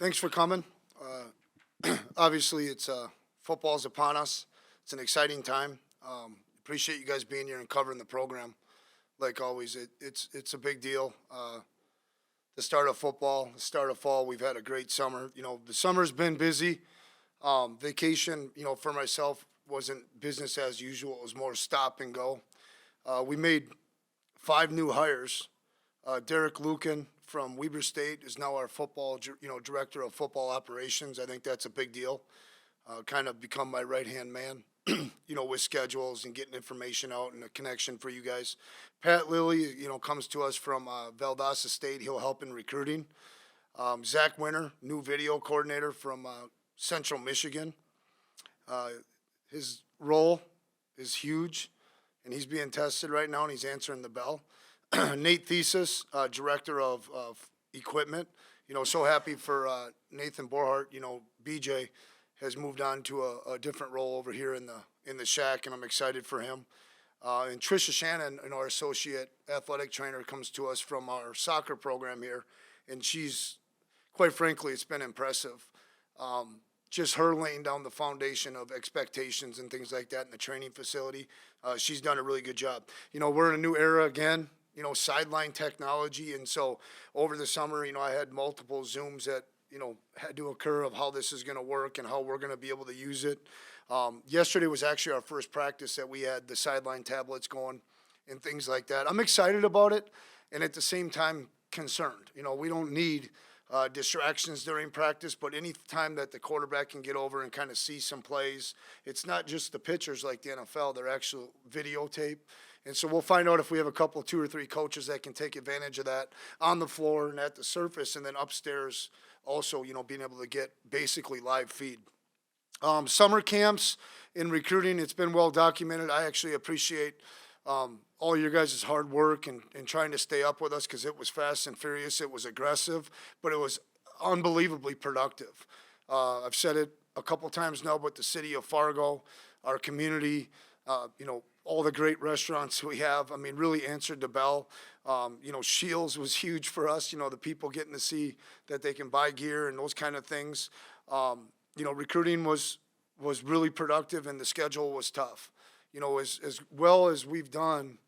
Thanks for coming. Obviously, football's upon us. It's an exciting time. Appreciate you guys being here and covering the program. Like always, it's a big deal. The start of football, the start of fall. We've had a great summer. The summer's been busy. Vacation, for myself, wasn't business as usual. It was more stop and go. We made 5 new hires. Derek Lucan from Weber State is now our director of football operations. I think that's a big deal. Kind of become my right-hand man, with schedules and getting information out and a connection for you guys. Pat Lilly, comes to us from Valdosta State. He'll help in recruiting. Zach Winter, new video coordinator from Central Michigan. His role is huge, and he's being tested right now, and he's answering the bell. Nate Thesis, director of equipment. So happy for Nathan Borhart. BJ has moved on to a different role over here in the shack, and I'm excited for him. And Trisha Shannon, our associate athletic trainer, comes to us from our soccer program here, and she's, quite frankly, it's been impressive. Just her laying down the foundation of expectations and things like that in the training facility. She's done a really good job. We're in a new era again. Sideline technology. And so over the summer, I had multiple Zooms that, had to occur of how this is going to work and how we're going to be able to use it. Yesterday was actually our first practice that we had the sideline tablets going and things like that. I'm excited about it and at the same time concerned. We don't need distractions during practice, but any time that the quarterback can get over and kind of see some plays, it's not just the pictures like the NFL, they're actual videotape. And so we'll find out if we have 2 or 3 coaches that can take advantage of that on the floor and at the surface, and then upstairs also, being able to get basically live feed. Summer camps in recruiting, it's been well documented. I actually appreciate all your guys' hard work and trying to stay up with us because it was fast and furious. It was aggressive, but it was unbelievably productive. I've said it a couple times now, but the city of Fargo, our community, all the great restaurants we have, really answered the bell. Shields was huge for us, the people getting to see that they can buy gear and those kind of things. Recruiting was really productive and the schedule was tough. As well as we've done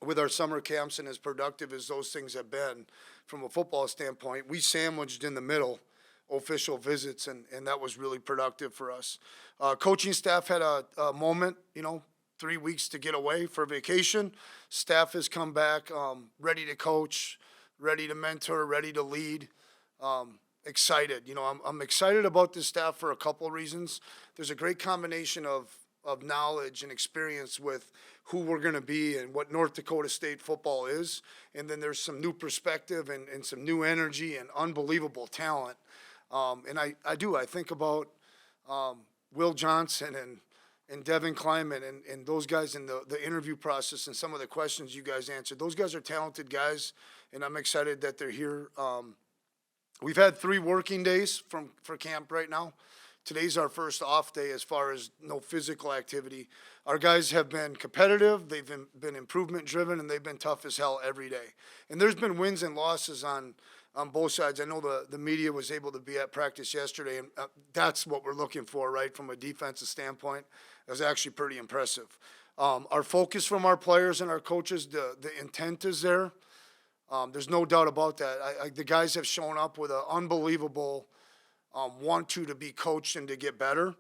with our summer camps and as productive as those things have been from a football standpoint, we sandwiched in the middle official visits, and that was really productive for us. Coaching staff had a moment, 3 weeks to get away for vacation. Staff has come back ready to coach, ready to mentor, ready to lead. Excited. I'm excited about this staff for a couple of reasons. There's a great combination of knowledge and experience with who we're going to be and what North Dakota State football is. And then there's some new perspective and some new energy and unbelievable talent. And I think about Will Johnson and Devin Kleiman and those guys in the interview process and some of the questions you guys answered. Those guys are talented guys, and I'm excited that they're here. We've had 3 working days for camp right now. Today's our first off day as far as no physical activity. Our guys have been competitive, they've been improvement driven, and they've been tough as hell every day. And there's been wins and losses on both sides. I know the media was able to be at practice yesterday, and that's what we're looking for, right, from a defensive standpoint. It was actually pretty impressive. Our focus from our players and our coaches, the intent is there. There's no doubt about that. The guys have shown up with an unbelievable want to be coached and to get better.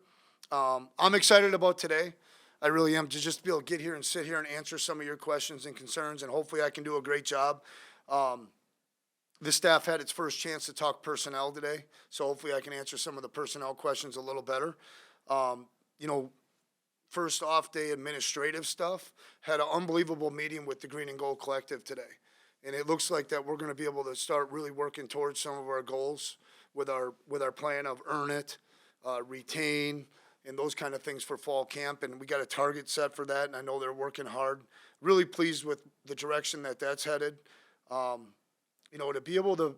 I'm excited about today. I really am, to just be able to get here and sit here and answer some of your questions and concerns, and hopefully I can do a great job. The staff had its first chance to talk personnel today, so hopefully I can answer some of the personnel questions a little better. First off day administrative stuff, had an unbelievable meeting with the Green and Gold Collective today. And it looks like that we're going to be able to start really working towards some of our goals with our plan of earn it, retain, and those kind of things for fall camp. And we got a target set for that, and I know they're working hard. Really pleased with the direction that's headed. To be able to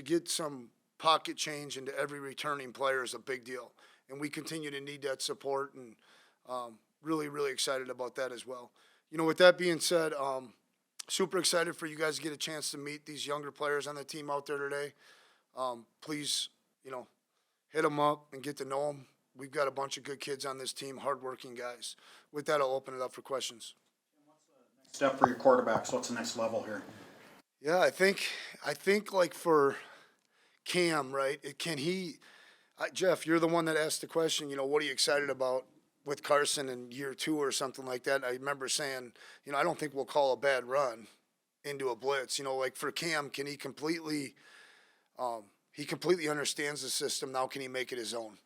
get some pocket change into every returning player is a big deal. And we continue to need that support, and really, really excited about that as well. With that being said, super excited for you guys to get a chance to meet these younger players on the team out there today. Please hit them up and get to know them. We've got a bunch of good kids on this team, hardworking guys. With that, I'll open it up for questions. Step for your quarterbacks. What's the next level here? Yeah, I think like for Cam, right? Jeff, you're the one that asked the question. What are you excited about with Carson in year 2 or something like that? And I remember saying, I don't think we'll call a bad run into a blitz. Like for Cam, can he completely understands the system now? Can he make it his own?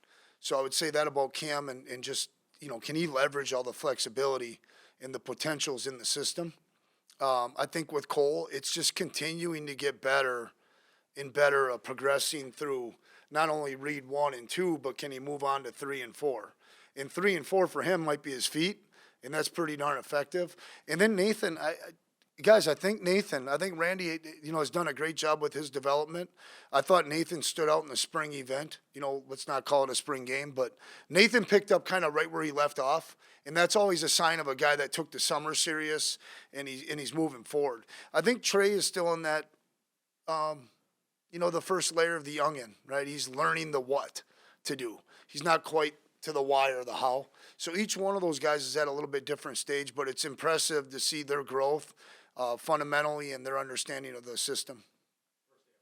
So I would say that about Cam and just can he leverage all the flexibility and the potentials in the system? I think with Cole, it's just continuing to get better and better, progressing through not only read 1 and 2, but can he move on to 3 and 4? And 3 and 4 for him might be his feet, and that's pretty darn effective. And then Nathan, I think Randy, has done a great job with his development. I thought Nathan stood out in the spring event. Let's not call it a spring game, but Nathan picked up kind of right where he left off, and that's always a sign of a guy that took the summer serious and he's moving forward. I think Trey is still in that, the first layer of the youngin, right? He's learning the what to do. He's not quite to the why or the how. So each one of those guys is at a little bit different stage, but it's impressive to see their growth fundamentally and their understanding of the system.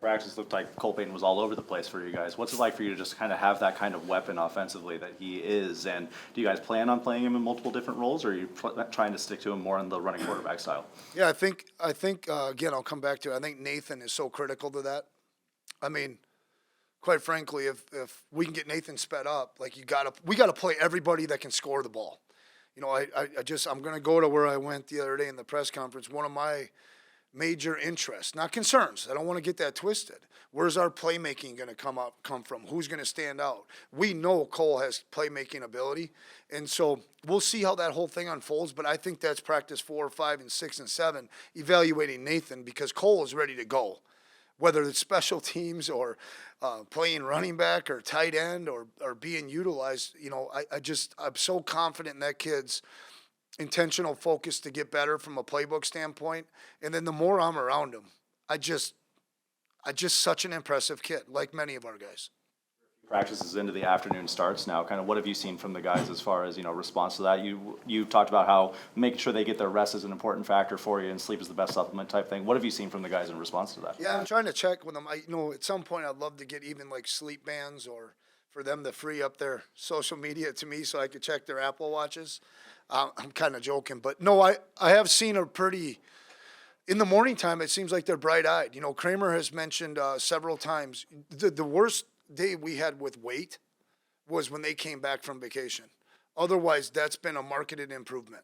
Practice looked like Cole Payton was all over the place for you guys. What's it like for you to just kind of have that kind of weapon offensively that he is? And do you guys plan on playing him in multiple different roles, or are you trying to stick to him more in the running quarterback style? Yeah, I think again, I'll come back to it. I think Nathan is so critical to that. I mean, quite frankly, if we can get Nathan sped up, like we gotta play everybody that can score the ball. I'm going to go to where I went the other day in the press conference. One of my major interests, not concerns. I don't want to get that twisted. Where's our playmaking going to come from? Who's going to stand out? We know Cole has playmaking ability, and so we'll see how that whole thing unfolds. But I think that's practice 4, 5, and 6, and 7, evaluating Nathan, because Cole is ready to go. Whether it's special teams or playing running back or tight end or being utilized, I'm so confident in that kid's intentional focus to get better from a playbook standpoint. And then the more I'm around him, I just such an impressive kid, like many of our guys. Practices into the afternoon starts now. Kind of what have you seen from the guys as far as, response to that? You talked about how making sure they get their rest is an important factor for you and sleep is the best supplement type thing. What have you seen from the guys in response to that? Yeah, I'm trying to check with them. At some point I'd love to get even like sleep bands or for them to free up their social media to me so I could check their Apple Watches. I'm kind of joking, but no, I have seen in the morning time, it seems like they're bright-eyed. Kramer has mentioned several times the worst day we had with weight was when they came back from vacation. Otherwise, that's been a marketed improvement.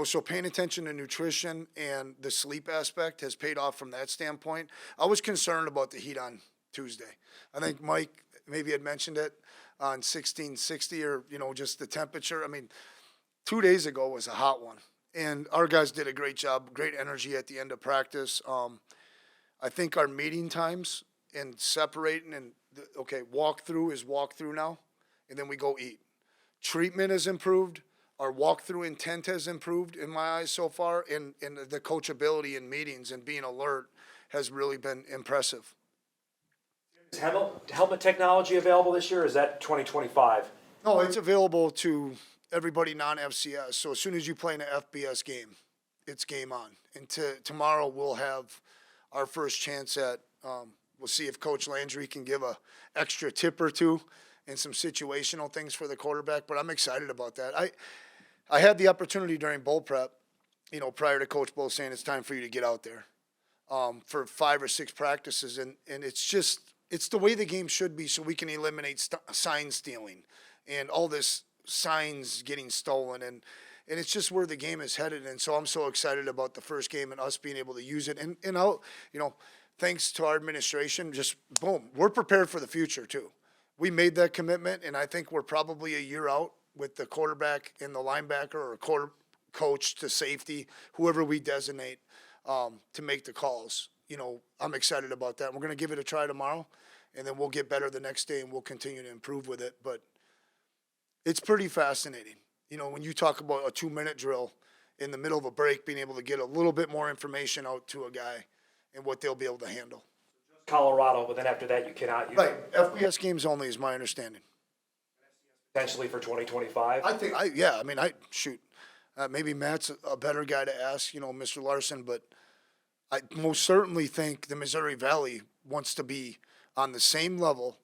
So paying attention to nutrition and the sleep aspect has paid off from that standpoint. I was concerned about the heat on Tuesday. I think Mike maybe had mentioned it on 1660 or, just the temperature. I mean, 2 days ago was a hot one. And our guys did a great job, great energy at the end of practice. I think our meeting times and separating and, walkthrough is walkthrough now, and then we go eat. Treatment has improved. Our walkthrough intent has improved in my eyes so far, and the coachability in meetings and being alert has really been impressive. Is helmet technology available this year, or is that 2025? No, it's available to everybody non-FCS. So as soon as you play in an FBS game, it's game on. And tomorrow we'll have our first chance at we'll see if Coach Landry can give a extra tip or two and some situational things for the quarterback, but I'm excited about that. I had the opportunity during bowl prep, prior to Coach Bull saying it's time for you to get out there for 5 or 6 practices, and it's the way the game should be so we can eliminate sign stealing and all this signs getting stolen, and it's just where the game is headed. And so I'm so excited about the first game and us being able to use it. And I'll, thanks to our administration, just boom, we're prepared for the future too. We made that commitment, and I think we're probably a year out with the quarterback and the linebacker or quarter coach to safety, whoever we designate to make the calls. I'm excited about that. We're going to give it a try tomorrow, and then we'll get better the next day, and we'll continue to improve with it. But it's pretty fascinating. When you talk about a 2-minute drill in the middle of a break, being able to get a little bit more information out to a guy and what they'll be able to handle. Colorado, but then after that, you cannot use it Right, FBS games only is my understanding. potentially for 2025. Shoot, maybe Matt's a better guy to ask, Mr. Larson, but I most certainly think the Missouri Valley wants to be on the same level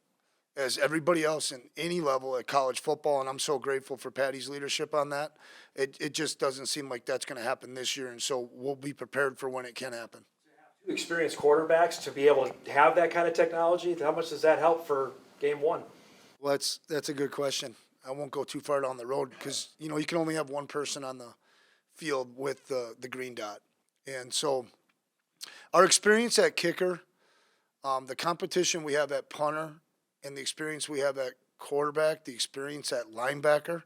as everybody else in any level at college football, and I'm so grateful for Patty's leadership on that. It just doesn't seem like that's going to happen this year, and so we'll be prepared for when it can happen. Experienced quarterbacks to be able to have that kind of technology, how much does that help for game one? Well, that's a good question. I won't go too far down the road because, you can only have one person on the field with the green dot. And so our experience at kicker, the competition we have at punter, and the experience we have at quarterback, the experience at linebacker,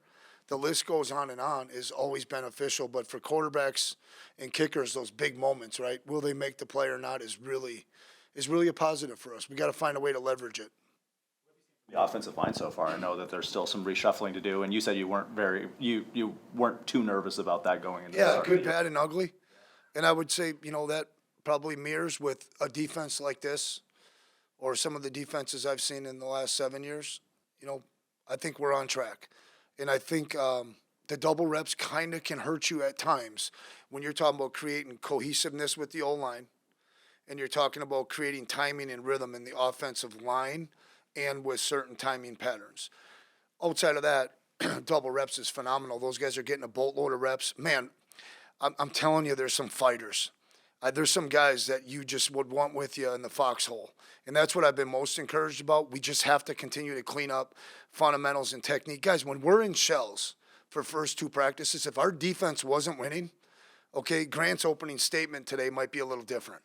the list goes on and on, is always beneficial. But for quarterbacks and kickers, those big moments, right? Will they make the play or not is really a positive for us. We got to find a way to leverage it. The offensive line so far, I know that there's still some reshuffling to do, and you said you weren't too nervous about that going into the Yeah, start of good, the year. bad, and ugly. And I would say, that probably mirrors with a defense like this or some of the defenses I've seen in the last 7 years. I think we're on track. And I think the double reps kind of can hurt you at times when you're talking about creating cohesiveness with the O-line and you're talking about creating timing and rhythm in the offensive line and with certain timing patterns. Outside of that, double reps is phenomenal. Those guys are getting a boatload of reps. Man, I'm telling you, there's some fighters. There's some guys that you just would want with you in the foxhole. And that's what I've been most encouraged about. We just have to continue to clean up fundamentals and technique. Guys, when we're in shells for first two practices, if our defense wasn't winning, okay, Grant's opening statement today might be a little different.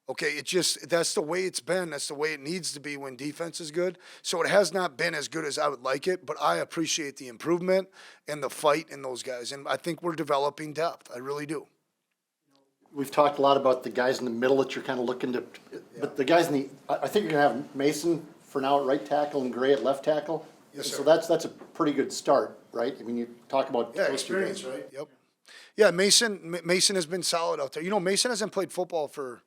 Okay, that's the way it's been. That's the way it needs to be when defense is good. So it has not been as good as I would like it, but I appreciate the improvement and the fight in those guys. And I think we're developing depth. I really do. We've talked a lot about the guys in the middle that you're kind of looking to, but the guys I think you're gonna have Mason for now at right tackle and Gray at left tackle. Yes, sir. So that's a pretty good start, right? I mean, you talk about Yeah, those two guys. experience, right? Yep. Yeah, Mason has been solid out there. Mason hasn't played football for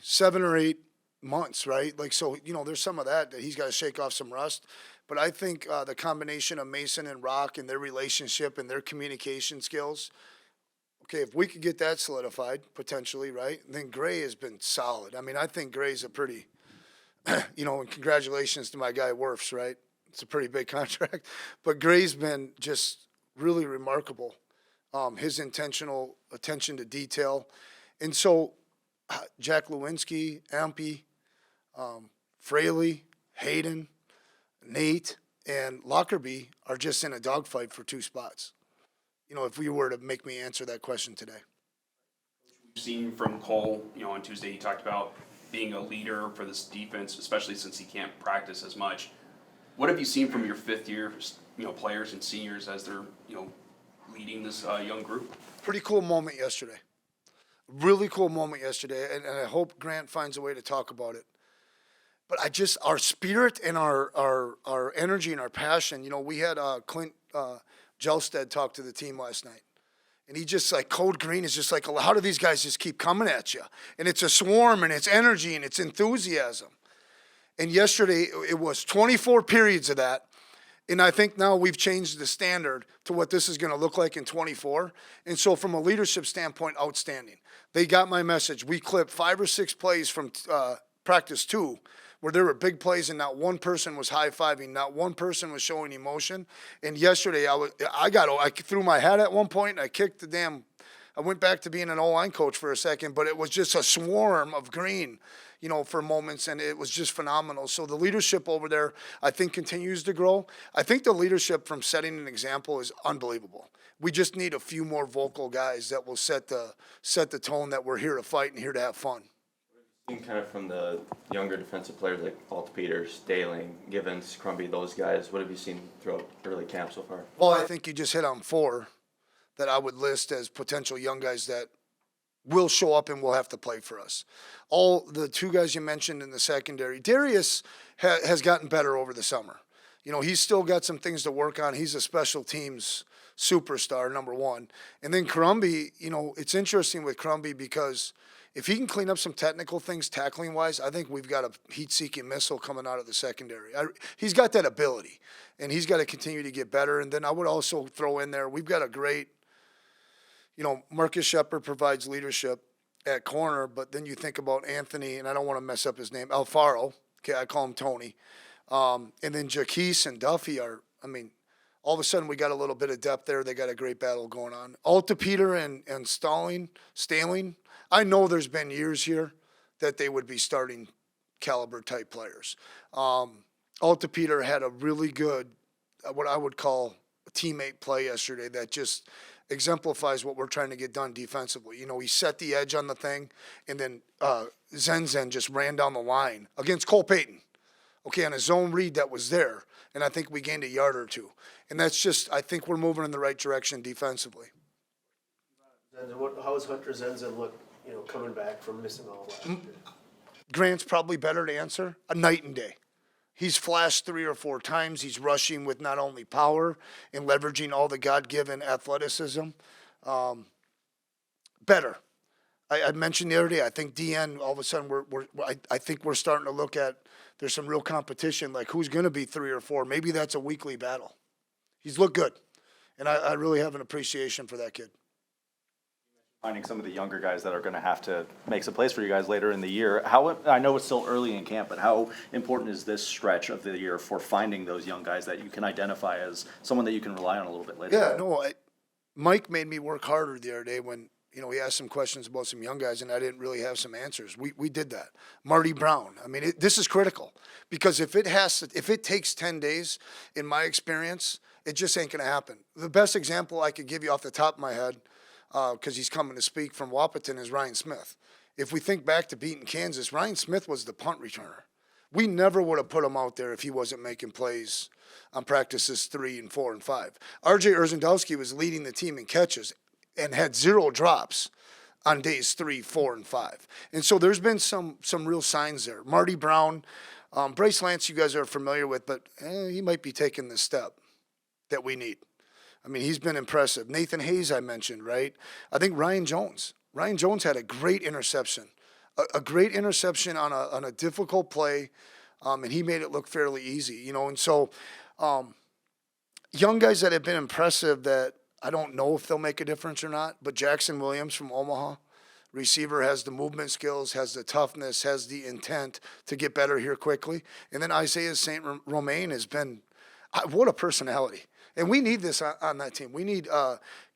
7 or 8 months, right? So, there's some of that he's got to shake off some rust. But I think the combination of Mason and Rock and their relationship and their communication skills, okay, if we could get that solidified, potentially, right, then Gray has been solid. I mean, I think Gray's a pretty, and congratulations to my guy Werfs, right? It's a pretty big contract. But Gray's been just really remarkable, his intentional attention to detail. And so Jack Lewinsky, Ampey, Fraley, Hayden, Nate, and Lockerbie are just in a dogfight for 2 spots. If we were to make me answer that question today. We've seen from Cole, on Tuesday, he talked about being a leader for this defense, especially since he can't practice as much. What have you seen from your fifth year, players and seniors as they're, leading this young group? Pretty cool moment yesterday. Really cool moment yesterday, and I hope Grant finds a way to talk about it. But our spirit and our energy and our passion, we had Clint Jelstead talk to the team last night. And he just Code Green is just how do these guys just keep coming at you? And it's a swarm, and it's energy, and it's enthusiasm. And yesterday, it was 24 periods of that. And I think now we've changed the standard to what this is going to look like in 24. And so from a leadership standpoint, outstanding. They got my message. We clipped 5 or 6 plays from practice 2 where there were big plays and not one person was high-fiving, not one person was showing emotion. And yesterday, I threw my hat at one point, and I kicked I went back to being an O-line coach for a second, but it was just a swarm of green, for moments, and it was just phenomenal. So the leadership over there, I think, continues to grow. I think the leadership from setting an example is unbelievable. We just need a few more vocal guys that will set the tone that we're here to fight and here to have fun. Kind of from the younger defensive players like Alt Peters, Daling, Givens, Crumby, those guys, what have you seen throughout early camp so far? Well, I think you just hit on 4 that I would list as potential young guys that will show up and will have to play for us. All the 2 guys you mentioned in the secondary, Darius has gotten better over the summer. He's still got some things to work on. He's a special teams superstar, number one. And then Crumby, you know, it's interesting with Crumby because if he can clean up some technical things tackling wise, I think we've got a heat-seeking missile coming out of the secondary. He's got that ability, and he's got to continue to get better. And then I would also throw in there, we've got a great, you know, Marcus Shepard provides leadership at corner, but then you think about Anthony, and I don't want to mess up his name, Alfaro. Okay, I call him Tony. And then Jaquise and Duffy are, I mean, all of a sudden we got a little bit of depth there. They got a great battle going on. Alta-Peter and Staling, I know there's been years here that they would be starting caliber type players. Alta-Peter had a really good, what I would call a teammate play yesterday that just exemplifies what we're trying to get done defensively. You know, he set the edge on the thing, and then Zen just ran down the line against Cole Payton. Okay, on a zone read that was there, and I think we gained a yard or two. And that's just, I think we're moving in the right direction defensively. How does Hunter Zenzen look, you know, coming back from missing all last year? Grant's probably better to answer. A night and day. He's flashed 3 or 4 times. He's rushing with not only power and leveraging all the God-given athleticism. Better. I mentioned the other day, I think DN, all of a sudden, I think we're starting to look at, there's some real competition, like who's going to be 3 or 4. Maybe that's a weekly battle. He's looked good, and I really have an appreciation for that kid. Finding some of the younger guys that are going to have to make some plays for you guys later in the year. How, I know it's still early in camp, but how important is this stretch of the year for finding those young guys that you can identify as someone that you can rely on a little bit later? Yeah, no, Mike made me work harder the other day when, you know, he asked some questions about some young guys, and I didn't really have some answers. We did that. Marty Brown. I mean, this is critical because if it takes 10 days, in my experience, it just ain't going to happen. The best example I could give you off the top of my head, because he's coming to speak from Wapaton, is Ryan Smith. If we think back to beating Kansas, Ryan Smith was the punt returner. We never would have put him out there if he wasn't making plays on practices 3 and 4 and 5. R.J. Urzendowski was leading the team in catches and had 0 drops on days 3, 4, and 5. And so there's been some real signs there. Marty Brown, Bryce Lance, you guys are familiar with, but he might be taking the step that we need. I mean, he's been impressive. Nathan Hayes, I mentioned, right? I think Ryan Jones. Ryan Jones had a great interception, a great interception on a difficult play, and he made it look fairly easy, you know. And so young guys that have been impressive that I don't know if they'll make a difference or not, but Jackson Williams from Omaha, receiver, has the movement skills, has the toughness, has the intent to get better here quickly. And then Isaiah St. Romain has been, what a personality. And we need this on that team. We need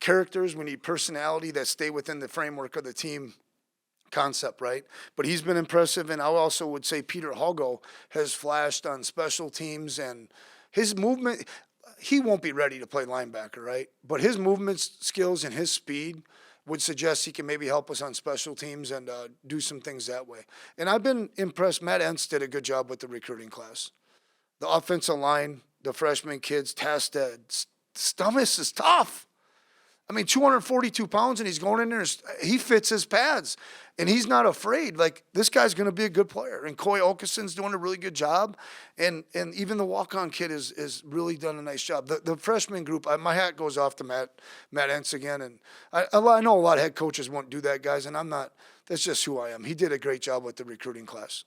characters. We need personality that stay within the framework of the team concept, right? But he's been impressive. And I also would say Peter Hugo has flashed on special teams, and his movement, he won't be ready to play linebacker, right? But his movement skills and his speed would suggest he can maybe help us on special teams and do some things that way. And I've been impressed. Matt Entz did a good job with the recruiting class. The offensive line, the freshman kids, Tasted, Stummis is tough. I mean, 242 pounds, and he's going in there. He fits his pads, and he's not afraid. Like, this guy's going to be a good player. And Coy Okeson's doing a really good job, and even the walk-on kid is really done a nice job. The freshman group, my hat goes off to Matt Entz again, and I know a lot of head coaches won't do that, guys, and I'm not. That's just who I am. He did a great job with the recruiting class.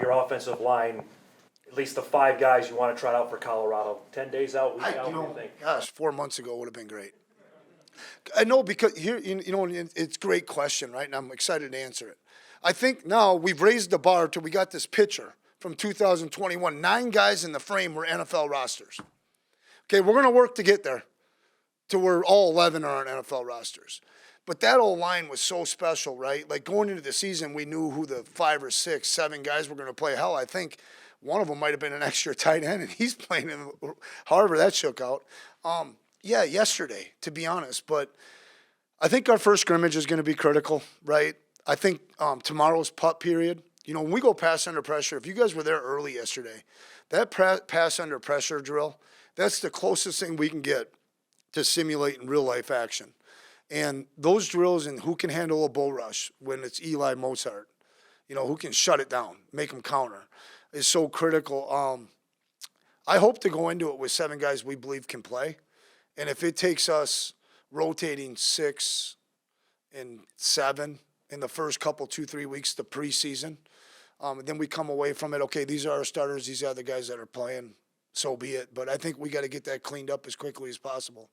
Your offensive line, at least the 5 guys you want to try out for Colorado, 10 days out, week out, what do you think? Gosh, 4 months ago would have been great. I know, because here, you know, it's a great question, right? And I'm excited to answer it. I think now we've raised the bar till we got this picture from 2021. 9 guys in the frame were NFL rosters. Okay, we're going to work to get there to where all 11 are on NFL rosters. But that old line was so special, right? Like, going into the season, we knew who the 5 or 6, 7 guys were going to play. Hell, I think one of them might have been an extra tight end, and he's playing in however that shook out. Yeah, yesterday, to be honest. But I think our first scrimmage is going to be critical, right? I think tomorrow's putt period, you know, when we go pass under pressure, if you guys were there early yesterday, that pass under pressure drill, that's the closest thing we can get to simulating real-life action. And those drills and who can handle a bull rush when it's Eli Mozart, you know, who can shut it down, make them counter, is so critical. I hope to go into it with 7 guys we believe can play. And if it takes us rotating 6 and 7 in the first couple, 2-3 weeks, the preseason, then we come away from it, okay, these are our starters, these are the guys that are playing, so be it. But I think we got to get that cleaned up as quickly as possible.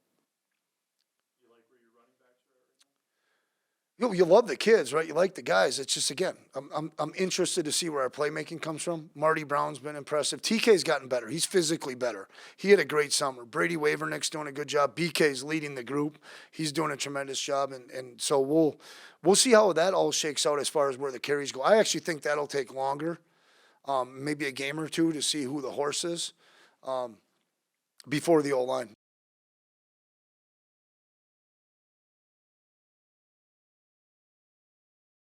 You love the kids, right? You like the guys. It's just, again, I'm interested to see where our playmaking comes from. Marty Brown's been impressive. TK's gotten better. He's physically better. He had a great summer. Brady Wavernick's doing a good job. BK's leading the group. He's doing a tremendous job. And so we'll see how that all shakes out as far as where the carries go. I actually think that'll take longer, maybe a game or two to see who the horse is before the O-line.